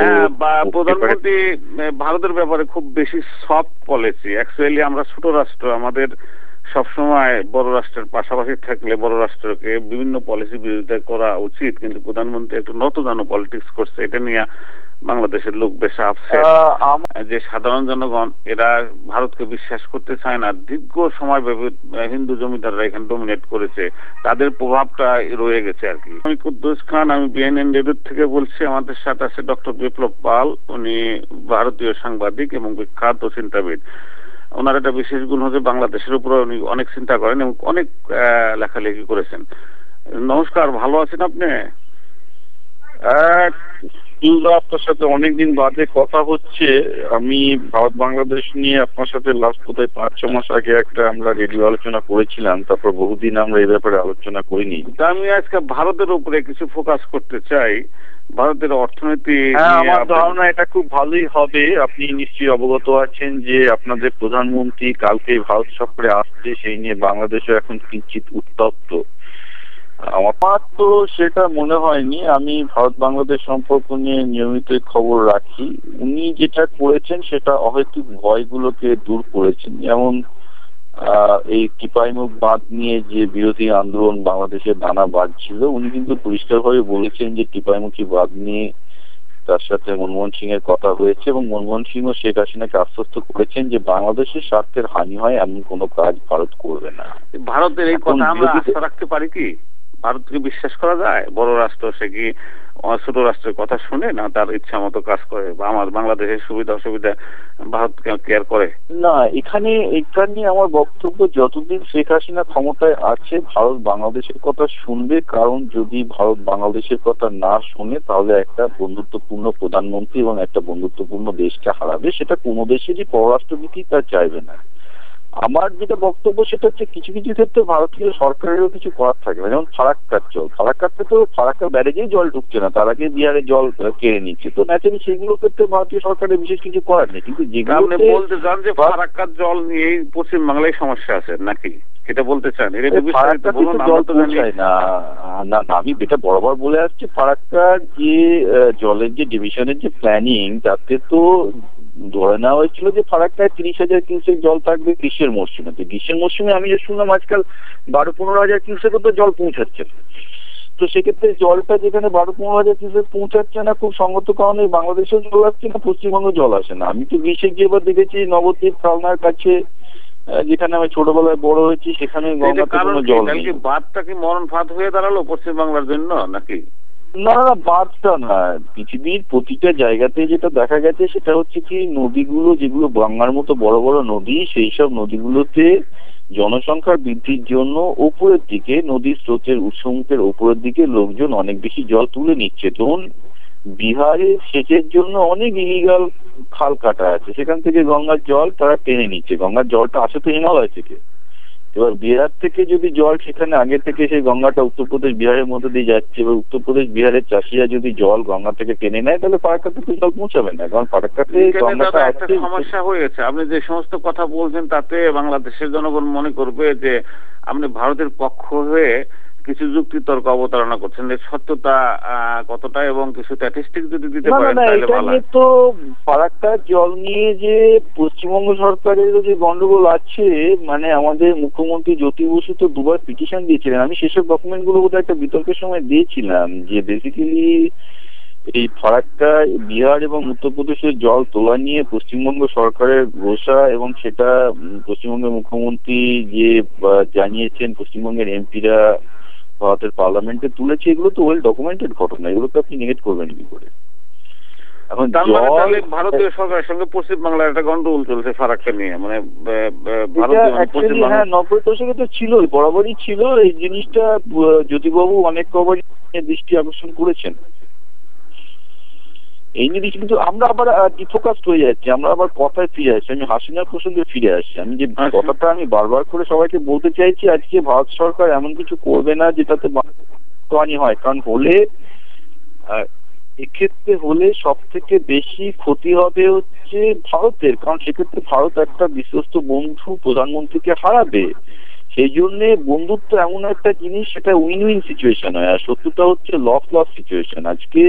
হ্যাঁ, বা প্রধানমন্ত্রী ভারতের ব্যাপারে খুব বেশি সফট পলিসি। অ্যাকচুয়ালি আমরা ছোট রাষ্ট্র, আমাদের সবসময় বড় রাষ্ট্রের পাশাপাশি থাকলে বড় রাষ্ট্রকে বিভিন্ন পলিসি বিরোধিতা করা উচিত, কিন্তু প্রধানমন্ত্রী একটু নতজানু পলিটিক্স করছে। এটা নিয়ে বাংলাদেশের লোক বেশ আপসেট যে সাধারণ জনগণ এরা ভারতকে বিশ্বাস করতে চায় না। দীর্ঘ সময় হিন্দু জমিদাররা এখানে ডমিনেট করেছে, তাদের প্রভাবটা রয়ে গেছে আর কি। আমি কুদ্দুস খান, আমি বিএনএন রেডিও থেকে বলছি। আমাদের সাথে আছে ডক্টর বিপ্লব পাল, উনি ভারতীয় সাংবাদিক এবং বিখ্যাত চিন্তাবিদ। ওনার একটা বিশেষ গুণ হচ্ছে বাংলাদেশের উপর উনি অনেক চিন্তা করেন এবং অনেক লেখালেখি করেছেন। নমস্কার, ভালো আছেন আপনি? আপনার সাথে অনেকদিন বাদে কথা হচ্ছে। আমি ভারত বাংলাদেশ নিয়ে আপনার সাথে লাস্ট বোধহয় 5-6 মাস আগে একটা আমরা রেডিও আলোচনা করেছিলাম, তারপর বহুদিন আমরা এই ব্যাপারে আলোচনা করিনি। আমি আজকে ভারতের উপরে কিছু ফোকাস করতে চাই। ভারতের অর্থনীতি, আমার ধারণা এটা খুব ভালোই হবে। আপনি নিশ্চয়ই অবগত আছেন যে আপনাদের প্রধানমন্ত্রী কালকে ভারত সফরে আসছে, সেই নিয়ে বাংলাদেশও এখন কিঞ্চিত উত্তপ্ত। আমার তো সেটা মনে হয়নি। আমি ভারত বাংলাদেশ সম্পর্ক নিয়ে নিয়মিত খবর রাখি। উনি যেটা করেছেন সেটা অহেতুক ভয়গুলোকে দূর করেছেন। যেমন এই টিপাইমুখ বাঁধ নিয়ে যে বিরোধী আন্দোলন বাংলাদেশে দানা বাঁধছিল, উনি কিন্তু পরিষ্কারভাবে বলেছেন যে টিপাইমুখী বাঁধ নিয়ে তার সাথে মনমোহন সিং এর কথা হয়েছে এবং মনমোহন সিং ও শেখ হাসিনাকে আশ্বস্ত করেছেন যে বাংলাদেশের স্বার্থের হানি হয় এমন কোনো কাজ ভারত করবে না। ভারতের এই কথা আমরা আস্থা রাখতে পারি কি? ভারতকে বিশ্বাস করা যায়? বড় রাষ্ট্র, সে কি ছোট রাষ্ট্রের কথা শুনে না তার ইচ্ছা মতো কাজ করে, বা আমার বাংলাদেশের সুবিধা অসুবিধা ভারতকে কেয়ার করে না? এখানে আমার বক্তব্য, যতদিন শেখ হাসিনা ক্ষমতায় আছে ভারত বাংলাদেশের কথা শুনবে। কারণ যদি ভারত বাংলাদেশের কথা না শুনে তাহলে একটা বন্ধুত্বপূর্ণ প্রধানমন্ত্রী এবং একটা বন্ধুত্বপূর্ণ দেশকে হারাবে। সেটা কোনো দেশেরই পররাষ্ট্রনীতি তা চাইবে না। আমার যেটা বক্তব্য সেটা হচ্ছে কিছু কিছু ক্ষেত্রে ভারতীয় সরকারেরও কিছু করার থাকে না। যেমন ফারাক্কার জল, ফারাক্কাতে তো ফারাক্কা ব্যারেজেই জল ঢুকছে না, তার আগে বিহারে জল কেড়ে নিচ্ছে। তো ন্যাচারালি সেগুলো ক্ষেত্রে ভারতীয় সরকারের বিশেষ কিছু করার নেই। কিন্তু যেগুলো বলতে চান যে ফারাক্কার জল নিয়ে পশ্চিমবাংলায় সমস্যা আছে নাকি, এটা বলতে চান? না, আমি এটা বরাবর বলে আসছি, ফারাক্কার যে জলের যে ডিভিশনের যে প্ল্যানিং, তাতে তো ধরে নেওয়া হয়েছিল যে ফারাক্কায় 30,000 কিউসেক জল থাকবে গ্রীষ্মের মরশুমে। তো গ্রীষ্মের মরশুমে আমি যে শুনলাম আজকাল 12-15,000 কিউসেক তো জল পৌঁছাচ্ছে। তো সেক্ষেত্রে জলটা যেখানে 12-15,000 কিউসেক পৌঁছাচ্ছে না, খুব সঙ্গত কারণে বাংলাদেশেও জল আসছে না, পশ্চিমবঙ্গে জল আসে না। আমি তো গ্রীষ্মে গিয়ে এবার দেখেছি নবদ্বীপ কালনার কাছে, যেখানে আমি ছোটবেলায় বড় হয়েছি, সেখানে গঙ্গাতে কোনো জল নেই। বাঁধটা কি মরণ ফাঁদ হয়ে দাঁড়ালো পশ্চিমবাংলার জন্য নাকি? না, বাঁধটা না, পৃথিবীর প্রতিটা জায়গাতে যেটা দেখা গেছে সেটা হচ্ছে কি, নদীগুলো যেগুলো গঙ্গার মতো বড় বড় নদী, সেই সব নদীগুলোতে জনসংখ্যার বৃদ্ধির জন্য উপরের দিকে, নদীর স্রোতের উৎসমুখের উপরের দিকে লোকজন অনেক বেশি জল তুলে নিচ্ছে। ধরুন বিহারে সেচের জন্য অনেক ইলিগাল খাল কাটা আছে, সেখান থেকে গঙ্গার জল তারা টেনে নিচ্ছে। গঙ্গার জলটা আসে তো হিমালয় থেকে। এবার বিহার থেকে যদি জল সেখানে আগে থেকে সেই গঙ্গাটা উত্তরপ্রদেশ বিহারের মধ্যে দিয়ে যাচ্ছে, এবার উত্তরপ্রদেশ বিহারের চাষিরা যদি জল গঙ্গা থেকে টেনে নেয় তাহলে ফারাক্কাতে তো জল পৌঁছাবে না, কারণ ফারাক্কাতে গঙ্গাটা একটা সমস্যা হয়েছে। আপনি যে সমস্ত কথা বলছেন তাতে বাংলাদেশের জনগণ মনে করবে যে আপনি ভারতের পক্ষ হয়ে কিছু যুক্তি তর্ক অবতারণা করছেন। সত্যতা কতটা এবং কিছু স্ট্যাটিস্টিক যদি দিতে পারেন তাহলে ভালো হয়। তো ফারাক্কার জল নিয়ে যে পশ্চিমবঙ্গ সরকারের যে গন্ডগোল আছে, মানে আমাদের মুখ্যমন্ত্রী জ্যোতি বসু তো 2বার পিটিশন দিয়েছিলেন। আমি সেসব ডকুমেন্ট গুলো বোধহয় একটা বিতর্কের সময় দিয়েছিলাম, যে বেসিক্যালি এই ফারাক্কা বিহার এবং উত্তরপ্রদেশের জল তোলা নিয়ে পশ্চিমবঙ্গ সরকারের ঘোষা, এবং সেটা পশ্চিমবঙ্গের মুখ্যমন্ত্রী যে জানিয়েছেন, পশ্চিমবঙ্গের এমপিরা ভারতের পার্লামেন্টে তুলেছে, এগুলো তো ওয়েল ডকুমেন্টেড ঘটনা, এগুলো তো আপনি নেগেট করবেন কি করে? এখন ভারতীয় সরকারের সঙ্গে পশ্চিমবাংলার একটা গন্ডগোল চলছে ফারাক্কা নিয়ে, মানে 90 দশকে তো ছিল, বরাবরই ছিল এই জিনিসটা। জ্যোতিবাবু অনেক কবারই দৃষ্টি আকর্ষণ করেছেন এই জিনিস, কিন্তু আমরা আবার ডিফোকাসড হয়ে যাচ্ছি, আমরা আবার কথায় ফিরে আসছি। আমি হাসিনার প্রসঙ্গে ফিরে আসছি। আমি যে কথাটা আমি বারবার করে সবাইকে বলতে চাইছি, আজকে ভারত সরকার এমন কিছু করবে না যেটাতে হানি হয়, কারণ হলে এক্ষেত্রে হলে সব থেকে বেশি ক্ষতি হবে হচ্ছে ভারতের, কারণ সেক্ষেত্রে ভারত একটা বিশ্বস্ত বন্ধু প্রধানমন্ত্রীকে হারাবে। সেই জন্য বন্ধুত্ব এমন একটা জিনিস, সেটা উইন উইন সিচুয়েশন হয়, আর শত্রুতা হচ্ছে লস লস সিচুয়েশন। আজকে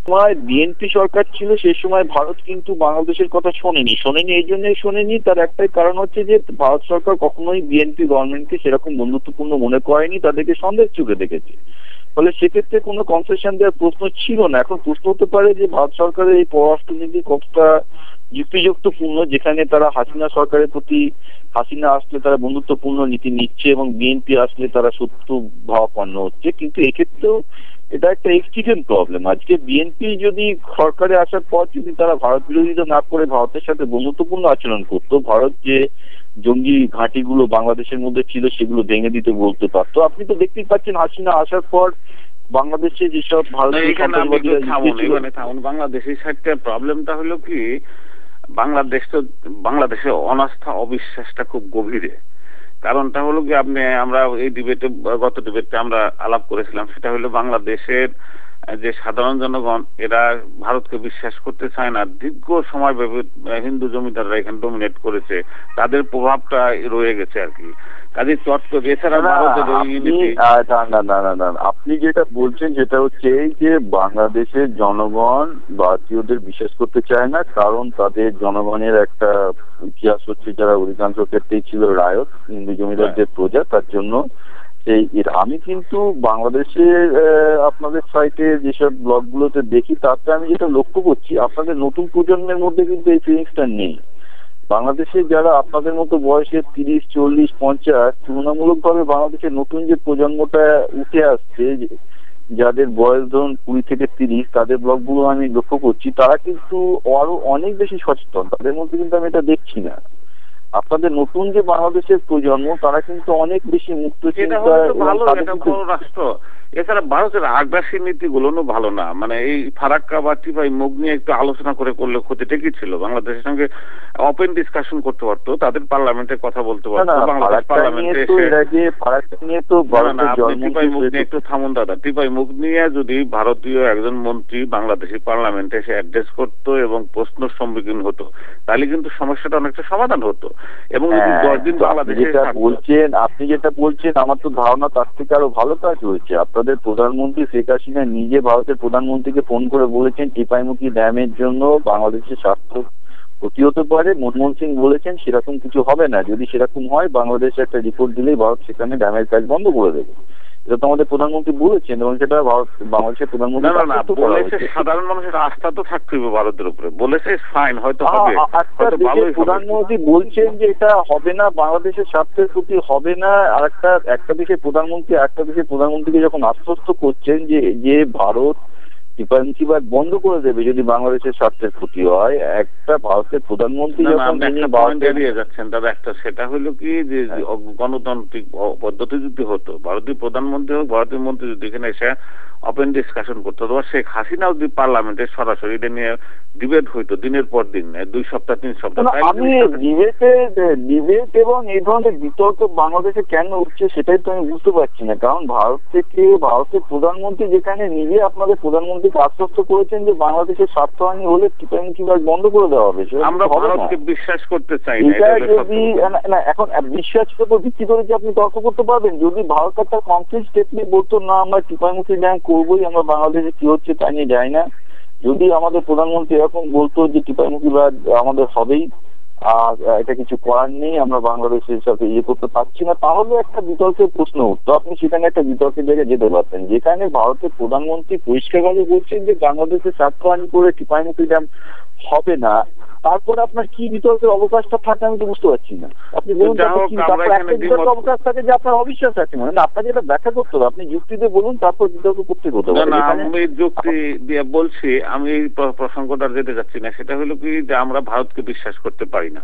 সময় বিএনপি সরকার ছিল সেই সময় ভারত কিন্তু বাংলাদেশের কথা শোনেনি এই জন্যই শোনেনি, তার একটাই কারণ হচ্ছে যে ভারত সরকার কখনোই বিএনপি গভর্নমেন্টকে সেরকম বন্ধুত্বপূর্ণ মনে করেনি, তাদেরকে সন্দেহ চোখে দেখেছে। ফলে সেক্ষেত্রে কোনো কনসেশন দেওয়ার প্রশ্ন ছিল না। এখন প্রশ্ন হতে পারে যে ভারত সরকারের এই পররাষ্ট্রনীতি কতটা যুক্তিযুক্তপূর্ণ, যেখানে তারা হাসিনা সরকারের প্রতি, হাসিনা আসলে তারা বন্ধুত্বপূর্ণ নীতি নিচ্ছে এবং বিএনপি আসলে তারা শত্রু ভাবাপন্ন হচ্ছে। কিন্তু এক্ষেত্রেও এটা একটা এক্সট্রিম প্রবলেম। আজকে বিএনপি যদি সরকারে আসার পর যদি তারা ভারত বিরোধিতা না করে ভারতের সাথে বন্ধুত্বপূর্ণ আচরণ করতো, ভারত যে জঙ্গি ঘাঁটিগুলো বাংলাদেশের মধ্যে ছিল সেগুলো ভেঙে দিতে বলতে পারতো। আপনি তো দেখতেই পাচ্ছেন হাসিনা আসার পর বাংলাদেশে যেসব ভারতীয় বাংলাদেশের সাইডটা প্রবলেমটা হলো কি, বাংলাদেশে অনাস্থা অবিশ্বাসটা খুব গভীরে। কারণটা হলো কি, আমরা এই গত ডিবেটে আমরা আলাপ করেছিলাম, সেটা হলো বাংলাদেশের যে সাধারণ জনগণ এরা ভারতকে বিশ্বাস করতে চায় না। দীর্ঘ সময় হিন্দু জমিদাররা এখানে ডমিনেট করেছে, তাদের প্রভাবটা রয়ে গেছে আর কি। কাজে এছাড়া আপনি যেটা বলছেন সেটা হচ্ছে এই যে বাংলাদেশের জনগণ ভারতীয়দের বিশ্বাস করতে চায় না, কারণ তাদের জনগণের একটা ইতিহাস হচ্ছে যারা অধিকাংশ ক্ষেত্রেই ছিল রায়ত, হিন্দু জমিদারদের প্রজা, তার জন্য আমি কিন্তু বাংলাদেশের আপনাদের সাইটে যেসব ব্লগগুলোতে দেখি তাতে আমি যেটা লক্ষ্য করছি আপনাদের নতুন প্রজন্মের মধ্যে কিন্তু এই ফিলিংসটা নেই। বাংলাদেশে যারা আপনাদের মতো বয়সের 30, 40, 50 তুলনামূলকভাবে বাংলাদেশের নতুন যে প্রজন্মটা উঠে আসছে, যাদের বয়স ধরুন 20 থেকে 30, তাদের ব্লগগুলো আমি লক্ষ্য করছি, তারা কিন্তু আরো অনেক বেশি সচেতন। তাদের মধ্যে কিন্তু আমি এটা দেখছি না। আপনাদের নতুন যে বাংলাদেশের প্রজন্ম তারা কিন্তু অনেক বেশি মুক্ত চিন্তা। রাষ্ট্র এছাড়া ভারতের আগ্রাসী নীতিগুলো ভালো না, মানে এই ফারাক্কা বা টিপাই মুখ নিয়ে একটু আলোচনা করলে ক্ষতিটা কি ছিল? বাংলাদেশের সঙ্গে ওপেন ডিসকাশন করতে পারতো, তাদের পার্লামেন্টে কথা বলতে পারতো। বাংলাদেশ পার্লামেন্টে টিপাই মুখ নিয়ে একটু থামুন দাদা, টিপাই মুখ নিয়ে যদি ভারতীয় একজন মন্ত্রী বাংলাদেশি পার্লামেন্টে এসে অ্যাড্রেস করতো এবং প্রশ্নের সম্মুখীন হতো, তাহলে কিন্তু সমস্যাটা অনেকটা সমাধান হতো। এবং যদি 10 দিন বাংলাদেশে আপনি যেটা বলছেন আমার তো ধারণা তার থেকে আরো ভালো কাজ হয়েছে। আপনাদের প্রধানমন্ত্রী শেখ হাসিনা নিজে ভারতের প্রধানমন্ত্রীকে ফোন করে বলেছেন টিপাইমুখী ড্যামের জন্য বাংলাদেশের স্বার্থ ক্ষতি হতে পারে। মনমোহন সিং বলেছেন সেরকম কিছু হবে না, যদি সেরকম হয় বাংলাদেশে একটা রিপোর্ট দিলেই ভারত সেখানে ড্যামের কাজ বন্ধ করে দেবে। এটা তো আমাদের প্রধানমন্ত্রী বলেছেন এবং সেটা বাংলাদেশের প্রধানমন্ত্রী সাধারণ মানুষের আস্থা তো থাকতে হবে ভারতের উপরে, বলেছে ফাইন হয়তো প্রধানমন্ত্রী বলছেন যে এটা হবে না, বাংলাদেশের স্বার্থের প্রতি হবে না। আর একটা দেশের প্রধানমন্ত্রীকে যখন আশ্বস্ত করছেন যে ভারত টিপাইমুখীবাদ বন্ধ করে দেবে যদি বাংলাদেশের স্বার্থের ক্ষতি হয়, একটা ভারতের প্রধানমন্ত্রী যখন এড়িয়ে যাচ্ছেন দাদা, একটা সেটা হলো কি যে গণতান্ত্রিক পদ্ধতি যদি হতো, ভারতীয় প্রধানমন্ত্রী হোক ভারতীয় মন্ত্রী যদি এখানে এসে ওপেন ডিসকাশন করতো, অথবা শেখ হাসিনাও যদি পার্লামেন্টে সরাসরি এটা নিয়ে ডিবেট হইতো দিনের পর দিন, 2 সপ্তাহ 3 সপ্তাহ। আমি ডিবেট এবং এই ধরনের বিতর্ক বাংলাদেশে কেন উঠছে সেটাই তো আমি বুঝতে পারছি না। কারণ ভারতের প্রধানমন্ত্রী যেখানে নিজে আপনাদের প্রধানমন্ত্রীকে আশ্বস্ত করেছেন যে বাংলাদেশের স্বার্থহানি হলে টিপাইমুখীবাদ বন্ধ করে দেওয়া হবে, আমরা ভারতকে বিশ্বাস করতে চাই না। এখন বিশ্বাসের উপর ভিত্তি করে যে আপনি তর্ক করতে পারবেন? যদি ভারত একটা কংক্রিট স্টেটমেন্ট বলতো না আমরা টিপাইমুখী ড্যাম করবোই, আমরা বাংলাদেশে কি হচ্ছে তা নিয়ে যাই না, যদি আমাদের প্রধানমন্ত্রী এরকম বলতো যে টিপাইমুখীবাদ আমাদের হবেই আর এটা কিছু করার নেই, আমরা বাংলাদেশের সাথে করতে পারছি না, তাহলে একটা বিতর্কের প্রশ্ন উঠতো। আপনি সেখানে একটা বিতর্কের জায়গায় যেতে পারতেন। যেখানে ভারতের প্রধানমন্ত্রী পরিষ্কারভাবে বলছেন যে বাংলাদেশের স্বার্থহানি করে টিপাইমুখী ড্যাম হবে না, তারপরে আপনার কি বিতর্কের অবকাশটা থাকে আমি তো বুঝতে পারছি না। আপনি বলুন একটা বিতর্কের অবকাশ থাকে যে আপনার অবিশ্বাস আছে, মানে আপনাকে এটা ব্যাখ্যা করতে হবে, আপনি যুক্তি দিয়ে বলুন তারপর বিতর্ক করতে হতে হবে। আমি যুক্তি দিয়ে বলছি, আমি এই প্রসঙ্গটা যেতে যাচ্ছি না, সেটা হলো কি যে আমরা ভারতকে বিশ্বাস করতে পারি না।